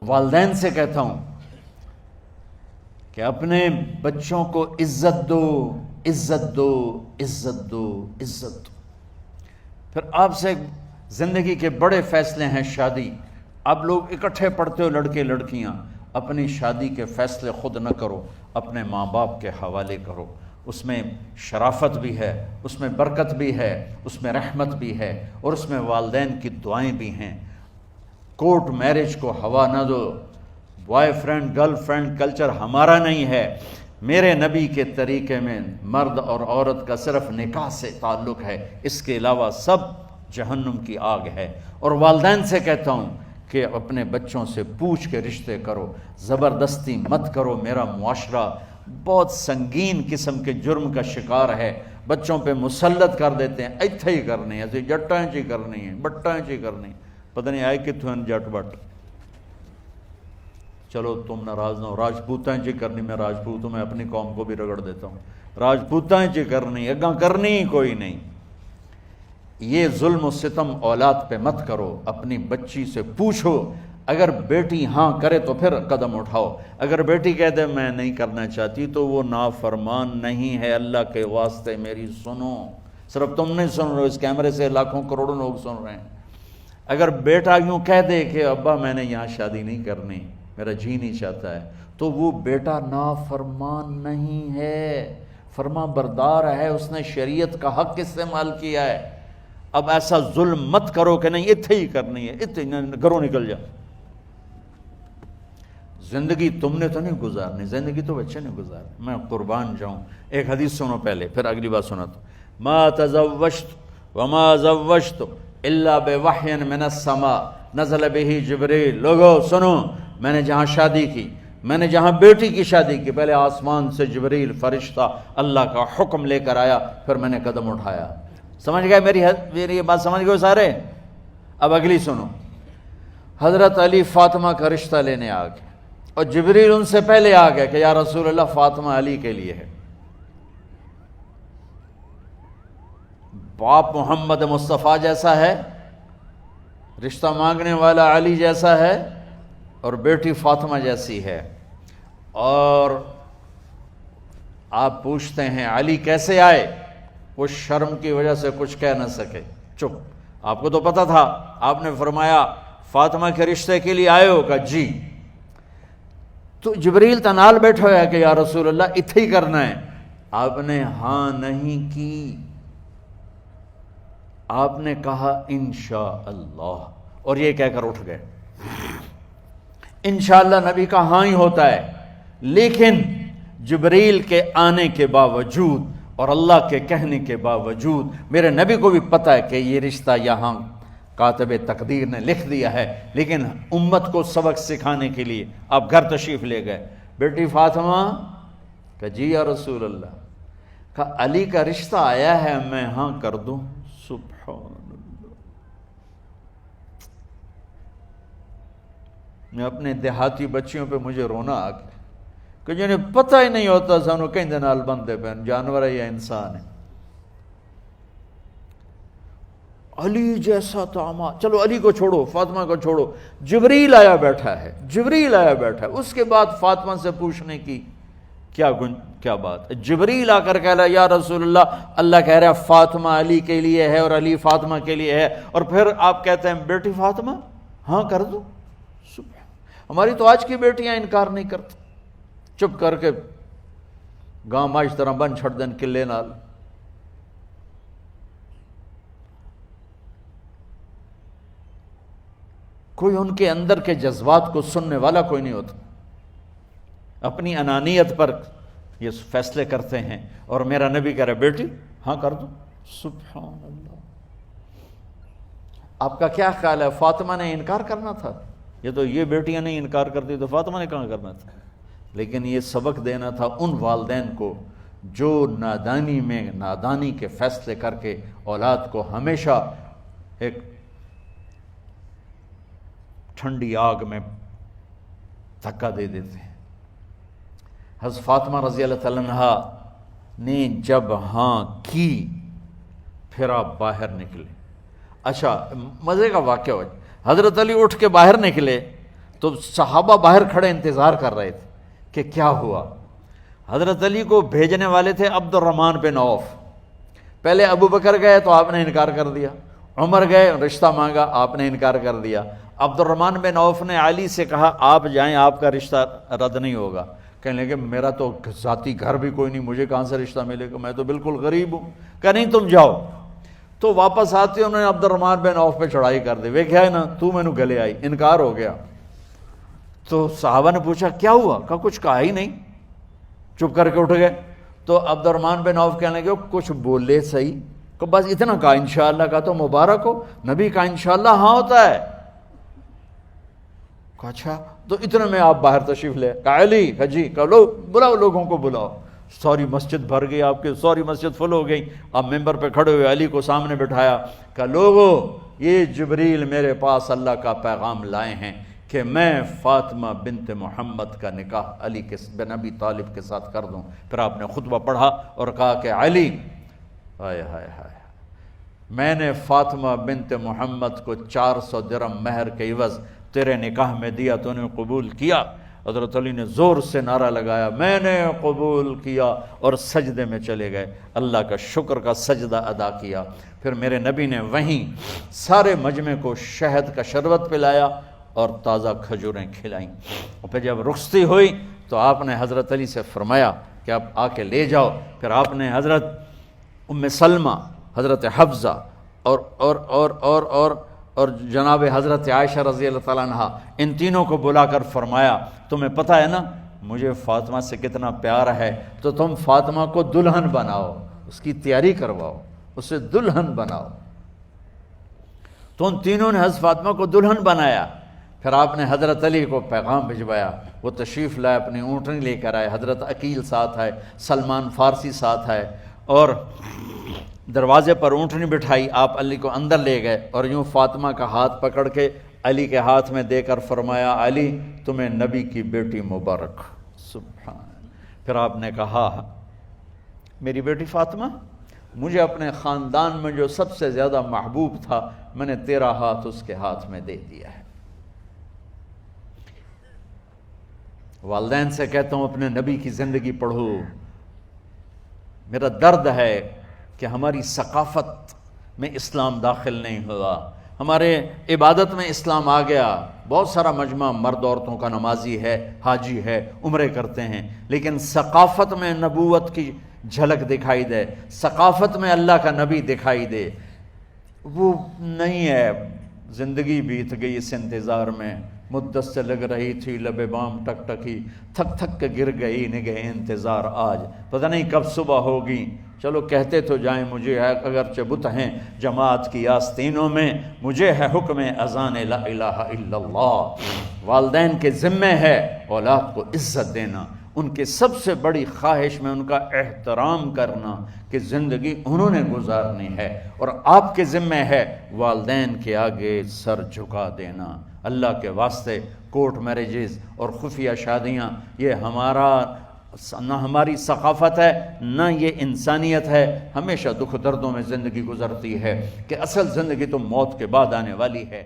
والدین سے کہتا ہوں کہ اپنے بچوں کو عزت دو، عزت دو، عزت دو، عزت دو۔ پھر آپ سے زندگی کے بڑے فیصلے ہیں شادی، آپ لوگ اکٹھے پڑھتے ہو لڑکے لڑکیاں، اپنی شادی کے فیصلے خود نہ کرو، اپنے ماں باپ کے حوالے کرو۔ اس میں شرافت بھی ہے، اس میں برکت بھی ہے، اس میں رحمت بھی ہے، اور اس میں والدین کی دعائیں بھی ہیں۔ کورٹ میرج کو ہوا نہ دو۔ Boyfriend girlfriend culture ہمارا نہیں ہے۔ میرے نبی کے طریقے میں مرد اور عورت کا صرف نکاح سے تعلق ہے، اس کے علاوہ سب جہنم کی آگ ہے۔ اور والدین سے کہتا ہوں کہ اپنے بچوں سے پوچھ کے رشتے کرو، زبردستی مت کرو۔ میرا معاشرہ بہت سنگین قسم کے جرم کا شکار ہے، بچوں پہ مسلط کر دیتے ہیں، ایتھے ہی کرنی ہے، ایسے جٹائیں چی کرنی ہے، بٹائیں چی کرنی ہے، پتہ نہیں آئے کتوں ہیں جٹ بٹ۔ چلو تم ناراض نہ ہو، راجپوتائیں چی کرنی، میں راجپوت ہوں، میں اپنی قوم کو بھی رگڑ دیتا ہوں، راجپوتائیں چی کرنی، اگاں کرنی ہی کوئی نہیں۔ یہ ظلم و ستم اولاد پہ مت کرو، اپنی بچی سے پوچھو، اگر بیٹی ہاں کرے تو پھر قدم اٹھاؤ، اگر بیٹی کہہ دے میں نہیں کرنا چاہتی تو وہ نافرمان نہیں ہے۔ اللہ کے واسطے میری سنو، صرف تم نہیں سن رہے، اس کیمرے سے لاکھوں کروڑوں لوگ سن رہے ہیں۔ اگر بیٹا یوں کہہ دے کہ ابا میں نے یہاں شادی نہیں کرنی، میرا جی نہیں چاہتا ہے، تو وہ بیٹا نافرمان نہیں ہے، فرما بردار ہے، اس نے شریعت کا حق استعمال کیا ہے۔ اب ایسا ظلم مت کرو کہ نہیں اتھے ہی کرنی ہے، اتھے گھروں نکل جا۔ زندگی تم نے تو نہیں گزارنی، زندگی تو بچے نے گزارنی۔ میں قربان جاؤں، ایک حدیث سنو پہلے، پھر اگلی بات سناتا ہوں۔ ما تزوجت وما زوجت الا بوحی من السماء نزل به جبریل۔ لوگو سنو، میں نے جہاں شادی کی، میں نے جہاں بیٹی کی شادی کی، پہلے آسمان سے جبریل فرشتہ اللہ کا حکم لے کر آیا، پھر میں نے قدم اٹھایا۔ سمجھ گئے میری یہ بات سمجھ گئے سارے؟ اب اگلی سنو۔ حضرت علی فاطمہ کا رشتہ لینے آ گئے، اور جبریل ان سے پہلے آ گیا کہ یا رسول اللہ فاطمہ علی کے لیے ہے۔ باپ محمد مصطفیٰ جیسا ہے، رشتہ مانگنے والا علی جیسا ہے، اور بیٹی فاطمہ جیسی ہے۔ اور آپ پوچھتے ہیں علی کیسے آئے؟ وہ شرم کی وجہ سے کچھ کہہ نہ سکے، چپ۔ آپ کو تو پتہ تھا، آپ نے فرمایا فاطمہ کے رشتے کے لیے آئے ہو؟ کہا جی۔ تو جبریل تنال بیٹھا ہوا ہے کہ یا رسول اللہ اتھے ہی کرنا ہے۔ آپ نے ہاں نہیں کی، آپ نے کہا انشاءاللہ، اور یہ کہہ کر اٹھ گئے۔ انشاءاللہ نبی کا ہاں ہی ہوتا ہے، لیکن جبریل کے آنے کے باوجود اور اللہ کے کہنے کے باوجود میرے نبی کو بھی پتہ ہے کہ یہ رشتہ یہاں کاتب تقدیر نے لکھ دیا ہے، لیکن امت کو سبق سکھانے کے لیے آپ گھر تشریف لے گئے۔ بیٹی فاطمہ کہ جی یا رسول اللہ، کہا علی کا رشتہ آیا ہے، میں ہاں کر دوں؟ سبحان اللہ۔ میں اپنے دیہاتی بچیوں پہ مجھے رونا آ گیا کہ جنہیں پتہ ہی نہیں ہوتا سانو کہیں دے نال بندے پہ جانور ہے یا انسان ہے۔ علی جیسا داماد، چلو علی کو چھوڑو، فاطمہ کو چھوڑو، جبریل آیا بیٹھا ہے، جبریل آیا بیٹھا ہے۔ اس کے بعد فاطمہ سے پوچھنے کی کیا بات؟ جبریل آ کر کہہ رہا یا رسول اللہ، اللہ کہہ رہا فاطمہ علی کے لیے ہے اور علی فاطمہ کے لیے ہے، اور پھر آپ کہتے ہیں بیٹی فاطمہ ہاں کر دو؟ ہماری تو آج کی بیٹیاں انکار نہیں کرتی، چپ کر کے گاں ماج طرح بن چھڑ دین کلے نال۔ کوئی ان کے اندر کے جذبات کو سننے والا کوئی نہیں ہوتا، اپنی انانیت پر یہ فیصلے کرتے ہیں، اور میرا نبی کہہ رہا بیٹی ہاں کر دو۔ سبحان اللہ۔ آپ کا کیا خیال ہے، فاطمہ نے انکار کرنا تھا؟ یہ تو یہ بیٹیاں نہیں انکار کرتی تو فاطمہ نے کہاں کرنا تھا؟ لیکن یہ سبق دینا تھا ان والدین کو جو نادانی میں نادانی کے فیصلے کر کے اولاد کو ہمیشہ ایک ٹھنڈی آگ میں دھکا دے دیتے ہیں۔ حضرت فاطمہ رضی اللہ تعالیٰ عنہا نے جب ہاں کی، پھر آپ باہر نکلے۔ اچھا مزے کا واقعہ ہو، حضرت علی اٹھ کے باہر نکلے تو صحابہ باہر کھڑے انتظار کر رہے تھے کہ کیا ہوا۔ حضرت علی کو بھیجنے والے تھے عبد الرحمن بن عوف، پہلے ابو بکر گئے تو آپ نے انکار کر دیا، عمر گئے رشتہ مانگا، آپ نے انکار کر دیا، عبد الرحمن بن عوف نے علی سے کہا آپ جائیں، آپ کا رشتہ رد نہیں ہوگا۔ کہنے لگے میرا تو ذاتی گھر بھی کوئی نہیں، مجھے کہاں سے رشتہ ملے گا، میں تو بالکل غریب ہوں۔ کہا نہیں تم جاؤ۔ تو واپس آتے انہوں نے عبد الرحمن بن عوف پہ چڑھائی کر دی، ویکھیا ہے نا تو مینوں گلے آئی، انکار ہو گیا۔ تو صحابہ نے پوچھا کیا ہوا؟ کہا کچھ کہا ہی نہیں، چپ کر کے اٹھ گئے۔ تو عبد الرحمن بن عوف کہنے لگے کچھ بولے صحیح، کہ بس اتنا کہا انشاءاللہ، کہا تو مبارک ہو، نبی کا انشاءاللہ ہاں ہوتا ہے۔ کہا اچھا، تو اتنے میں آپ باہر تشریف لے۔ کہا علی، کہا جی، کہا لو بلاؤ، لوگوں کو بلاؤ۔ ساری مسجد بھر گئی، آپ کے ساری مسجد فل ہو گئی۔ آپ ممبر پہ کھڑے ہوئے علی کو سامنے بٹھایا، کہا لوگو یہ جبریل میرے پاس اللہ کا پیغام لائے ہیں کہ میں فاطمہ بنت محمد کا نکاح علی کے بن ابی طالب کے ساتھ کر دوں۔ پھر آپ نے خطبہ پڑھا اور کہا کہ علی، ہائے ہائے ہائے، میں نے فاطمہ بنت محمد کو 400 درہم مہر کے عوض تیرے نکاح میں دیا، تو نے قبول کیا؟ حضرت علی نے زور سے نعرہ لگایا میں نے قبول کیا، اور سجدے میں چلے گئے، اللہ کا شکر کا سجدہ ادا کیا۔ پھر میرے نبی نے وہیں سارے مجمع کو شہد کا شربت پلایا اور تازہ کھجوریں کھلائیں۔ اور پھر جب رخصتی ہوئی تو آپ نے حضرت علی سے فرمایا کہ آپ آ کے لے جاؤ۔ پھر آپ نے حضرت ام سلمہ، حضرت حفصہ اور جناب حضرت عائشہ رضی اللہ تعالیٰ عنہ، ان تینوں کو بلا کر فرمایا تمہیں پتہ ہے نا مجھے فاطمہ سے کتنا پیار ہے، تو تم فاطمہ کو دلہن بناؤ، اس کی تیاری کرواؤ، اسے دلہن بناؤ۔ تو ان تینوں نے حضرت فاطمہ کو دلہن بنایا۔ پھر آپ نے حضرت علی کو پیغام بھجوایا، وہ تشریف لائے، اپنی اونٹنی لے کر آئے، حضرت عقیل ساتھ ہے، سلمان فارسی ساتھ ہے، اور دروازے پر اونٹنی بٹھائی، آپ علی کو اندر لے گئے اور یوں فاطمہ کا ہاتھ پکڑ کے علی کے ہاتھ میں دے کر فرمایا علی تمہیں نبی کی بیٹی مبارک۔ سبحان۔ پھر آپ نے کہا میری بیٹی فاطمہ، مجھے اپنے خاندان میں جو سب سے زیادہ محبوب تھا میں نے تیرا ہاتھ اس کے ہاتھ میں دے دیا ہے۔ والدین سے کہتا ہوں اپنے نبی کی زندگی پڑھو۔ میرا درد ہے کہ ہماری ثقافت میں اسلام داخل نہیں ہوا، ہمارے عبادت میں اسلام آ گیا، بہت سارا مجمع مرد عورتوں کا نمازی ہے، حاجی ہے، عمرے کرتے ہیں، لیکن ثقافت میں نبوت کی جھلک دکھائی دے، ثقافت میں اللہ کا نبی دکھائی دے، وہ نہیں ہے۔ زندگی بیت گئی اس انتظار میں، مدت سے لگ رہی تھی لب بام ٹک ٹکی، تھک تھک کے گر گئی نگہ انتظار آج، پتہ نہیں کب صبح ہوگی۔ چلو کہتے تو جائیں مجھے ہے اگرچہ بت ہیں جماعت کی آستینوں میں، مجھے ہے حکم اذان لا الہ الا اللہ۔ والدین کے ذمہ ہے اولاد کو عزت دینا، ان کے سب سے بڑی خواہش میں ان کا احترام کرنا کہ زندگی انہوں نے گزارنی ہے، اور آپ کے ذمہ ہے والدین کے آگے سر جھکا دینا۔ اللہ کے واسطے کورٹ میرجز اور خفیہ شادیاں یہ نہ ہماری ثقافت ہے نہ یہ انسانیت ہے، ہمیشہ دکھ دردوں میں زندگی گزرتی ہے کہ اصل زندگی تو موت کے بعد آنے والی ہے۔